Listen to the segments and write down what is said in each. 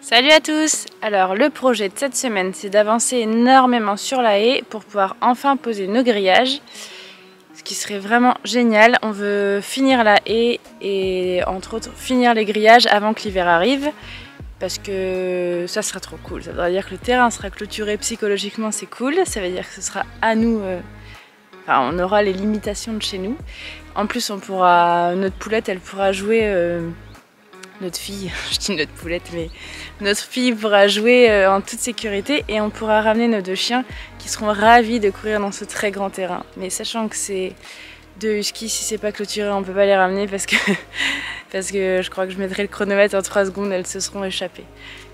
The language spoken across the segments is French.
Salut à tous! Alors le projet de cette semaine c'est d'avancer énormément sur la haie pour pouvoir enfin poser nos grillages, ce qui serait vraiment génial. On veut finir la haie et entre autres finir les grillages avant que l'hiver arrive parce que ça sera trop cool. Ça veut dire que le terrain sera clôturé psychologiquement, c'est cool, ça veut dire que ce sera à nous, enfin on aura les limitations de chez nous. En plus on pourra, notre poulette elle pourra jouer, notre fille, je dis notre poulette, mais notre fille pourra jouer en toute sécurité et on pourra ramener nos deux chiens qui seront ravis de courir dans ce très grand terrain. Mais sachant que c'est deux huskies, si c'est pas clôturé, on peut pas les ramener parce que je crois que je mettrai le chronomètre en 3 secondes, elles se seront échappées.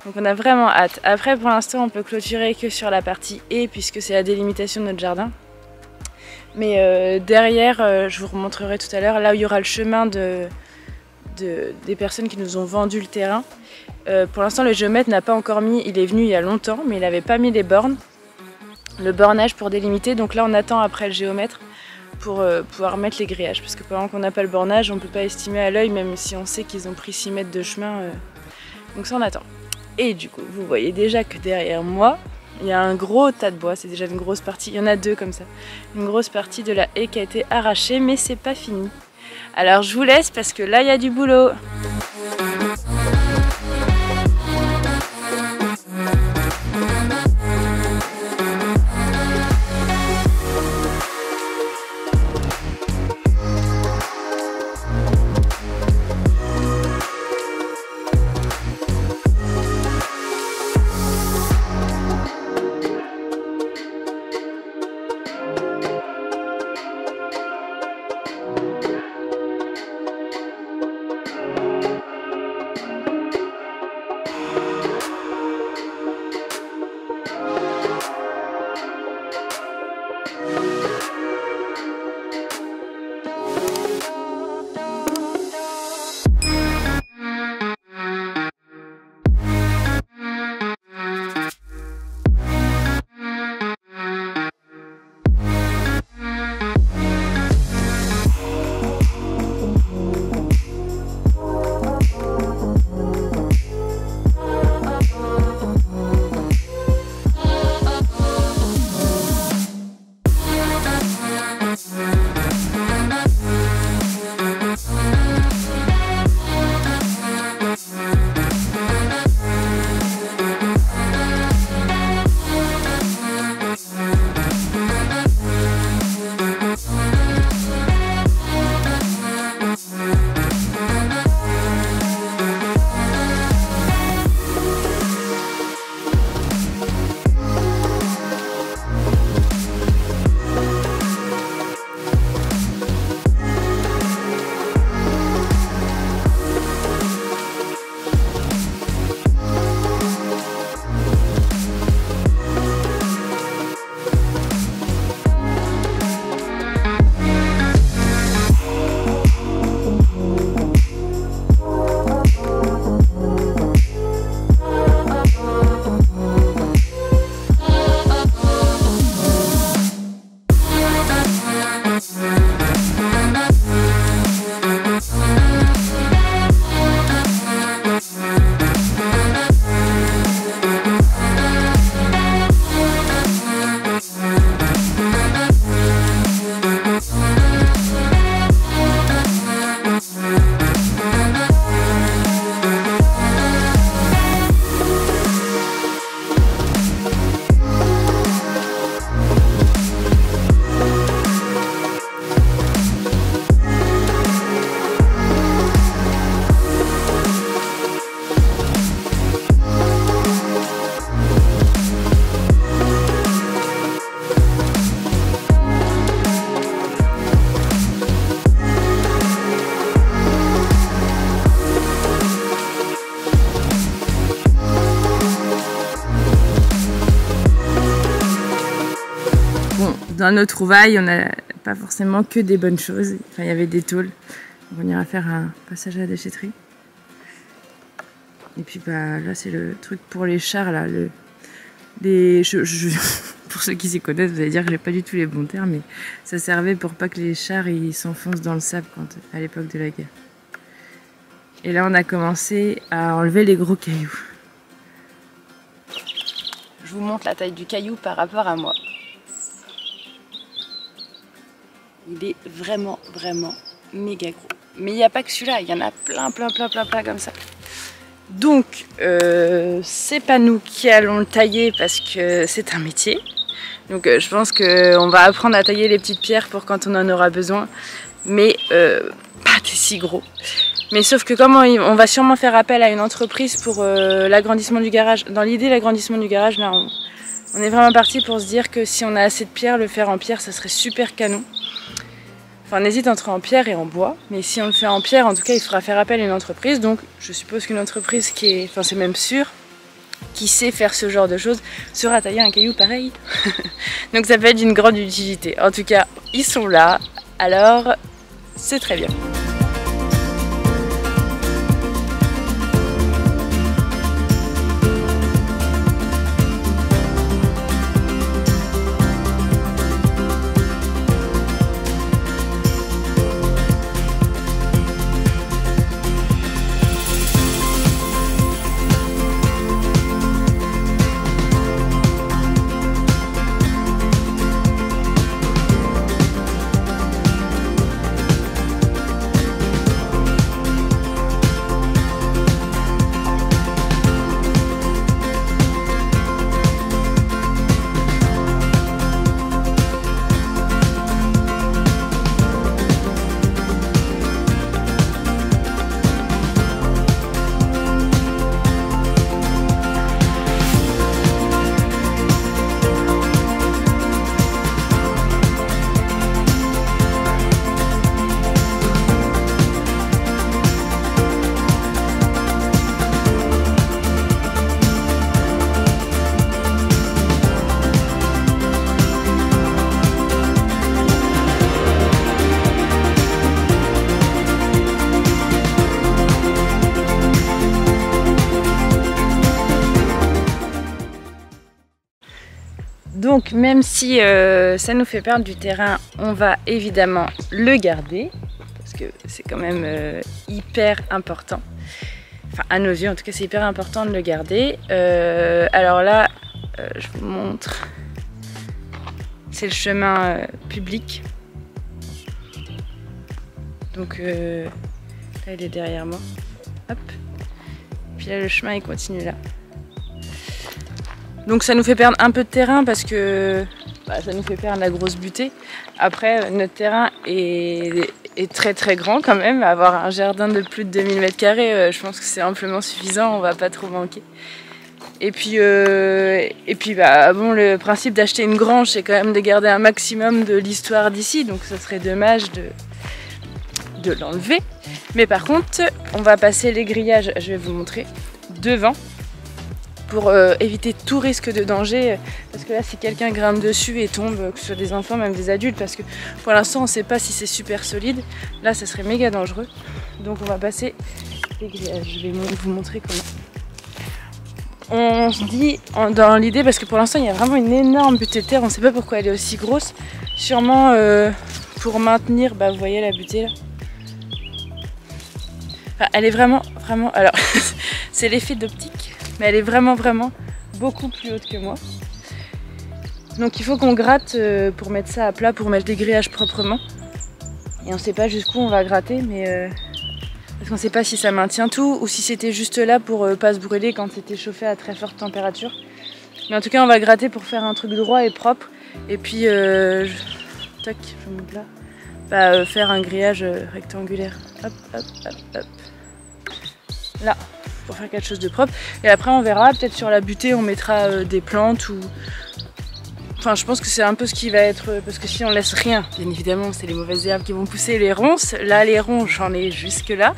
Donc on a vraiment hâte. Après pour l'instant on peut clôturer que sur la partie haie puisque c'est la délimitation de notre jardin. Mais derrière, je vous remontrerai tout à l'heure, là où il y aura le chemin des personnes qui nous ont vendu le terrain. Pour l'instant le géomètre n'a pas encore mis, il est venu il y a longtemps mais il n'avait pas mis les bornes, le bornage pour délimiter, donc là on attend après le géomètre pour pouvoir mettre les grillages parce que pendant qu'on n'a pas le bornage on ne peut pas estimer à l'œil même si on sait qu'ils ont pris 6 mètres de chemin, donc ça on attend. Et du coup vous voyez déjà que derrière moi il y a un gros tas de bois, c'est déjà une grosse partie, il y en a deux comme ça, une grosse partie de la haie qui a été arrachée mais c'est pas fini. Alors je vous laisse parce que là il y a du boulot. Dans nos trouvailles, on n'a pas forcément que des bonnes choses. Enfin, il y avait des tôles. On ira faire un passage à la déchetterie. Et puis bah, là, c'est le truc pour les chars. Là, pour ceux qui s'y connaissent, vous allez dire que j'ai pas du tout les bons termes, mais ça servait pour pas que les chars s'enfoncent dans le sable à l'époque de la guerre. Et là, on a commencé à enlever les gros cailloux. vous montre la taille du caillou par rapport à moi. Il est vraiment méga gros. Mais il n'y a pas que celui-là, il y en a plein comme ça. Donc, c'est pas nous qui allons le tailler parce que c'est un métier. Donc je pense qu'on va apprendre à tailler les petites pierres pour quand on en aura besoin. Mais pas des si gros. Mais sauf que comme on va sûrement faire appel à une entreprise pour l'agrandissement du garage. Dans l'idée, l'agrandissement du garage, là, on est vraiment parti pour se dire que si on a assez de pierres, le faire en pierre, ça serait super canon. Enfin, on hésite entre en pierre et en bois, mais si on le fait en pierre, en tout cas, il faudra faire appel à une entreprise. Donc, je suppose qu'une entreprise qui est, enfin, c'est même sûr, qui sait faire ce genre de choses, saura tailler un caillou pareil. Donc, ça peut être d'une grande utilité. En tout cas, ils sont là, alors c'est très bien. Donc même si ça nous fait perdre du terrain, on va évidemment le garder parce que c'est quand même hyper important. Enfin à nos yeux en tout cas c'est hyper important de le garder. Alors là je vous montre, c'est le chemin public. Donc là il est derrière moi. Hop. Puis là le chemin il continue là. Donc ça nous fait perdre un peu de terrain parce que ça nous fait perdre la grosse butée. Après notre terrain est très grand quand même. Avoir un jardin de plus de 2000 m², je pense que c'est amplement suffisant, on va pas trop manquer. Et puis bon, le principe d'acheter une grange c'est quand même de garder un maximum de l'histoire d'ici. Donc ça serait dommage de l'enlever. Mais par contre on va passer les grillages, je vais vous montrer, devant. Pour éviter tout risque de danger, parce que là si quelqu'un grimpe dessus et tombe, que ce soit des enfants, même des adultes, parce que pour l'instant on ne sait pas si c'est super solide, là ça serait méga dangereux. Donc on va passer les grillages, je vais vous montrer comment. On se dit dans l'idée, parce que pour l'instant il y a vraiment une énorme butée de terre, on ne sait pas pourquoi elle est aussi grosse, sûrement pour maintenir, vous voyez la butée là. Enfin, elle est vraiment, alors c'est l'effet d'optique. Mais elle est vraiment beaucoup plus haute que moi. Donc il faut qu'on gratte pour mettre ça à plat, pour mettre les grillages proprement. Et on ne sait pas jusqu'où on va gratter, mais parce qu'on ne sait pas si ça maintient tout ou si c'était juste là pour pas se brûler quand c'était chauffé à très forte température. Mais en tout cas on va gratter pour faire un truc droit et propre. Et puis tac, je monte là. Faire un grillage rectangulaire. Hop, hop, hop, hop. Là. Pour faire quelque chose de propre, et après on verra, peut-être sur la butée on mettra des plantes ou... Enfin je pense que c'est un peu ce qui va être, parce que si on laisse rien, bien évidemment c'est les mauvaises herbes qui vont pousser, les ronces, là les ronces j'en ai jusque là.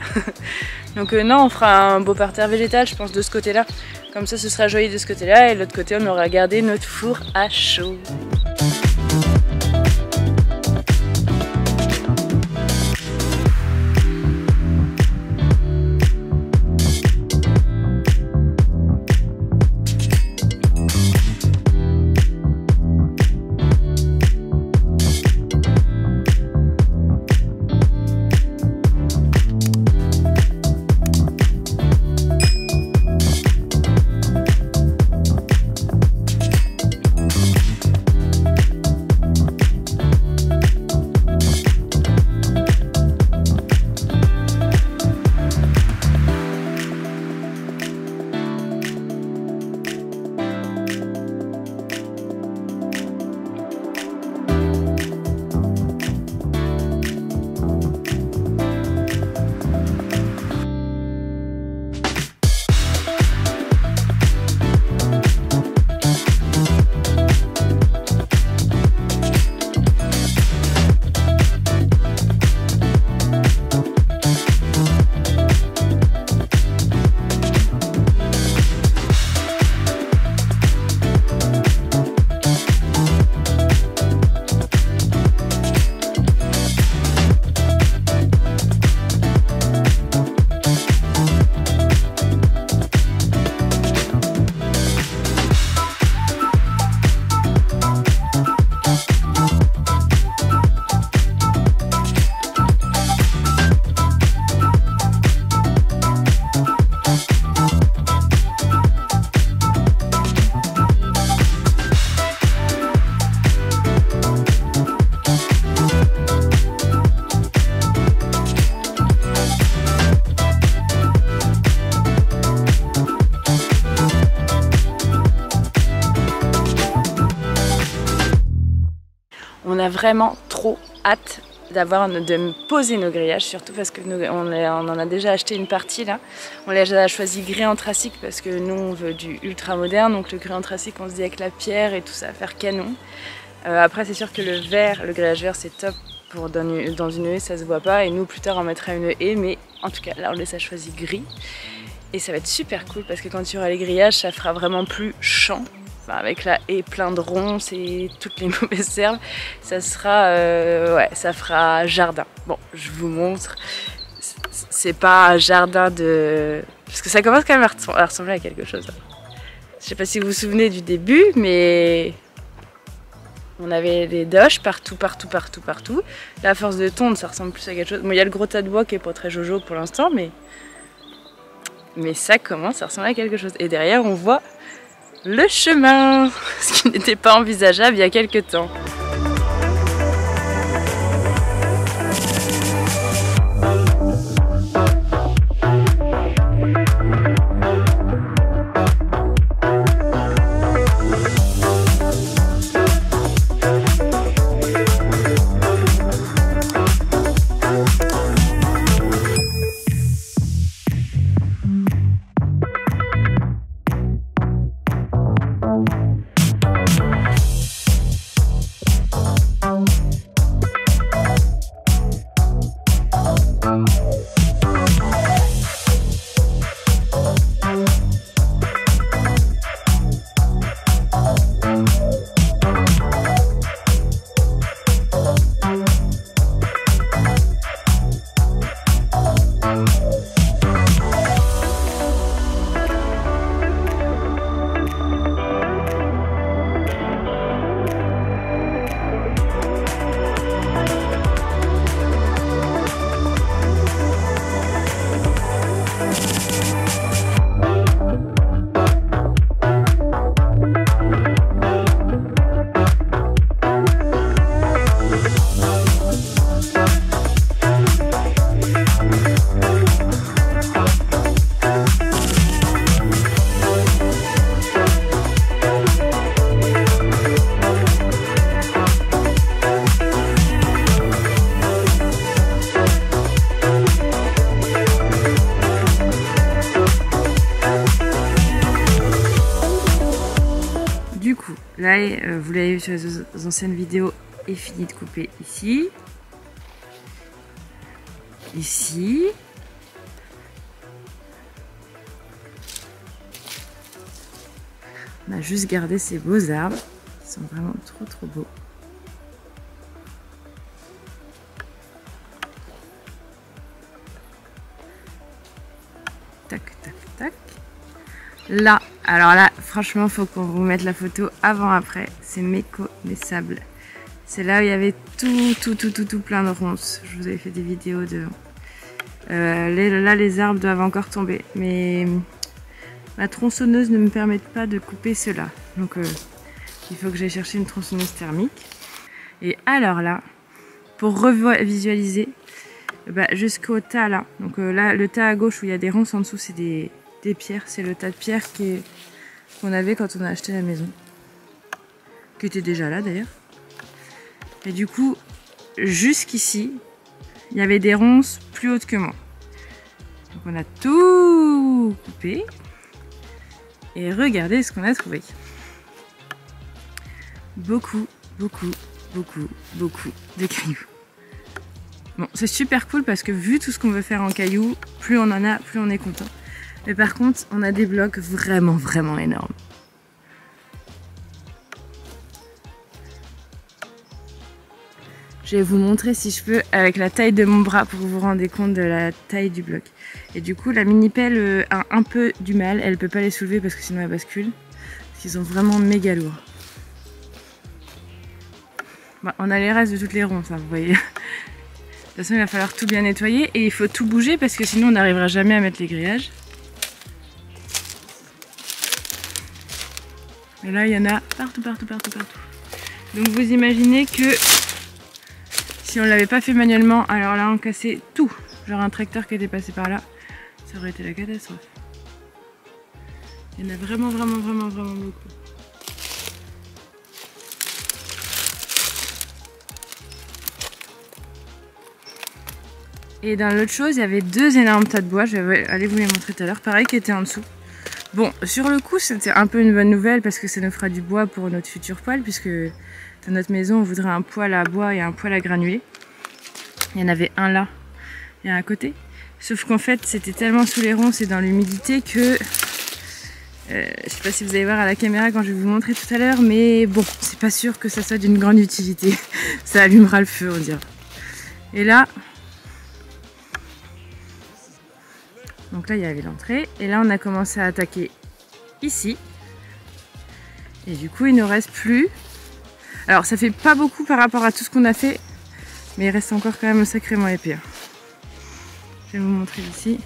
Donc non, on fera un beau parterre végétal je pense de ce côté là, comme ça ce sera joli de ce côté là, et de l'autre côté on aura gardé notre four à chaud. vraiment trop hâte de me poser nos grillages, surtout parce que on en a déjà acheté une partie là. On l'a déjà choisi gris anthracite parce que nous on veut du ultra moderne, donc le gris anthracite on se dit avec la pierre et tout ça va faire canon. Après c'est sûr que le grillage vert c'est top pour dans une haie, ça se voit pas, et nous plus tard on mettra une haie, mais en tout cas là on les a choisi gris. Et ça va être super cool parce que quand il y aura les grillages, ça fera vraiment plus champ. Enfin, avec la haie plein de ronces et toutes les mauvaises herbes, ça sera, ouais, ça fera jardin. Bon, je vous montre. C'est pas un jardin de... Parce que ça commence quand même à ressembler à quelque chose. Je sais pas si vous vous souvenez du début, mais... On avait des doches partout. Là, à force de tondre, ça ressemble plus à quelque chose. Bon, il y a le gros tas de bois qui est pas très jojo pour l'instant, mais ça commence à ressembler à quelque chose. Et derrière, on voit le chemin, ce qui n'était pas envisageable il y a quelques temps. Là, vous l'avez vu sur les anciennes vidéos, est fini de couper ici. Ici. On a juste gardé ces beaux arbres. Ils sont vraiment trop beaux. Tac, tac, tac. Là, alors là, franchement, faut qu'on vous mette la photo avant-après. C'est méconnaissable. C'est là où il y avait tout plein de ronces. Je vous avais fait des vidéos de... là, les arbres doivent encore tomber. Mais ma tronçonneuse ne me permet pas de couper cela. Donc, il faut que j'aille chercher une tronçonneuse thermique. Et alors là, pour revisualiser, jusqu'au tas là. Donc là, le tas à gauche où il y a des ronces en dessous, c'est des pierres. C'est le tas de pierres qu'on avait quand on a acheté la maison. Qui était déjà là d'ailleurs. Et du coup, jusqu'ici, il y avait des ronces plus hautes que moi. Donc on a tout coupé. Et regardez ce qu'on a trouvé. Beaucoup de cailloux. Bon, c'est super cool parce que vu tout ce qu'on veut faire en cailloux, plus on en a, plus on est content. Mais par contre, on a des blocs vraiment énormes. Je vais vous montrer si je peux avec la taille de mon bras pour que vous vous rendez compte de la taille du bloc. Et du coup, la mini pelle a un peu du mal. Elle peut pas les soulever parce que sinon elle bascule. Parce qu'ils sont vraiment méga lourds. Bon, on a les restes de toutes les ronces, hein, vous voyez. De toute façon, il va falloir tout bien nettoyer et il faut tout bouger parce que sinon on n'arrivera jamais à mettre les grillages. Et là, il y en a partout. Donc vous imaginez que si on l'avait pas fait manuellement, alors là on cassait tout. Genre un tracteur qui était passé par là, ça aurait été la catastrophe. Il y en a vraiment beaucoup. Et dans l'autre chose, il y avait 2 énormes tas de bois, je vais aller vous les montrer tout à l'heure, pareil, qui étaient en dessous. Bon, sur le coup, c'était un peu une bonne nouvelle parce que ça nous fera du bois pour notre futur poêle, puisque dans notre maison, on voudrait un poêle à bois et un poêle à granulés. Il y en avait un là et un à côté. Sauf qu'en fait, c'était tellement sous les ronces et dans l'humidité que... je sais pas si vous allez voir à la caméra quand je vais vous montrer tout à l'heure, mais bon, c'est pas sûr que ça soit d'une grande utilité. Ça allumera le feu, on dirait. Et là... Donc là, il y avait l'entrée. Et là, on a commencé à attaquer ici. Et du coup, il ne reste plus... Alors, ça fait pas beaucoup par rapport à tout ce qu'on a fait, mais il reste encore quand même sacrément épais. Je vais vous montrer ici.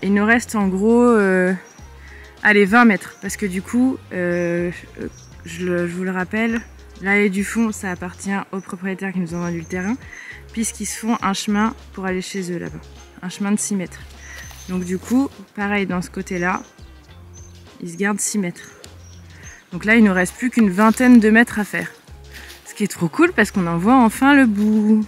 Il nous reste en gros allez, 20 mètres. Parce que du coup, je vous le rappelle, l'allée du fond, ça appartient aux propriétaires qui nous ont vendu le terrain, puisqu'ils se font un chemin pour aller chez eux là-bas. Un chemin de 6 mètres. Donc du coup, pareil dans ce côté-là, ils se gardent 6 mètres. Donc là, il nous reste plus qu'une vingtaine de mètres à faire. Ce qui est trop cool parce qu'on en voit enfin le bout.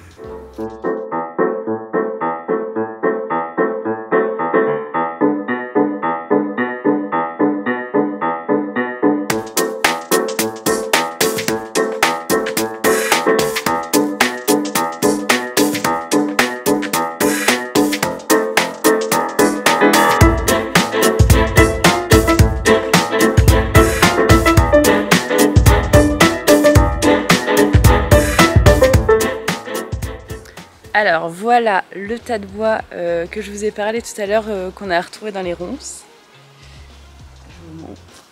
Alors voilà le tas de bois que je vous ai parlé tout à l'heure qu'on a retrouvé dans les ronces.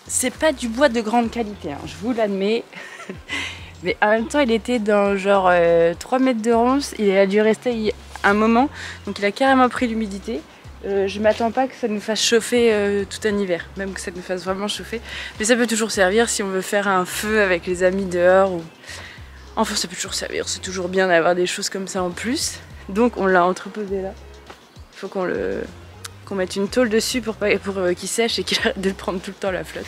C'est pas du bois de grande qualité, hein, je vous l'admets. Mais en même temps il était dans genre 3 mètres de ronces, il a dû rester un moment, donc il a carrément pris l'humidité. Je m'attends pas que ça nous fasse chauffer tout un hiver, même que ça nous fasse vraiment chauffer. Mais ça peut toujours servir si on veut faire un feu avec les amis dehors ou... Enfin, ça peut toujours servir, c'est toujours bien d'avoir des choses comme ça en plus. Donc on l'a entreposé là. Il faut qu'on mette une tôle dessus pour qu'il sèche et qu'il arrête de prendre tout le temps la flotte.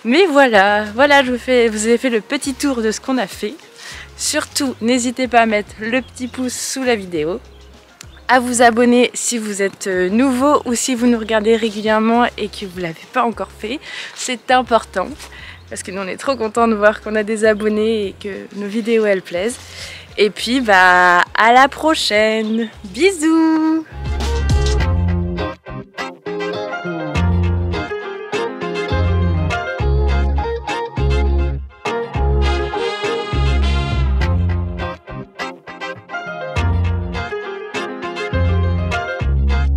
Mais voilà, je vous ai fait le petit tour de ce qu'on a fait. Surtout, n'hésitez pas à mettre le petit pouce sous la vidéo, à vous abonner si vous êtes nouveau ou si vous nous regardez régulièrement et que vous ne l'avez pas encore fait. C'est important. Parce que nous on est trop contents de voir qu'on a des abonnés et que nos vidéos elles plaisent. Et puis bah à la prochaine. Bisous.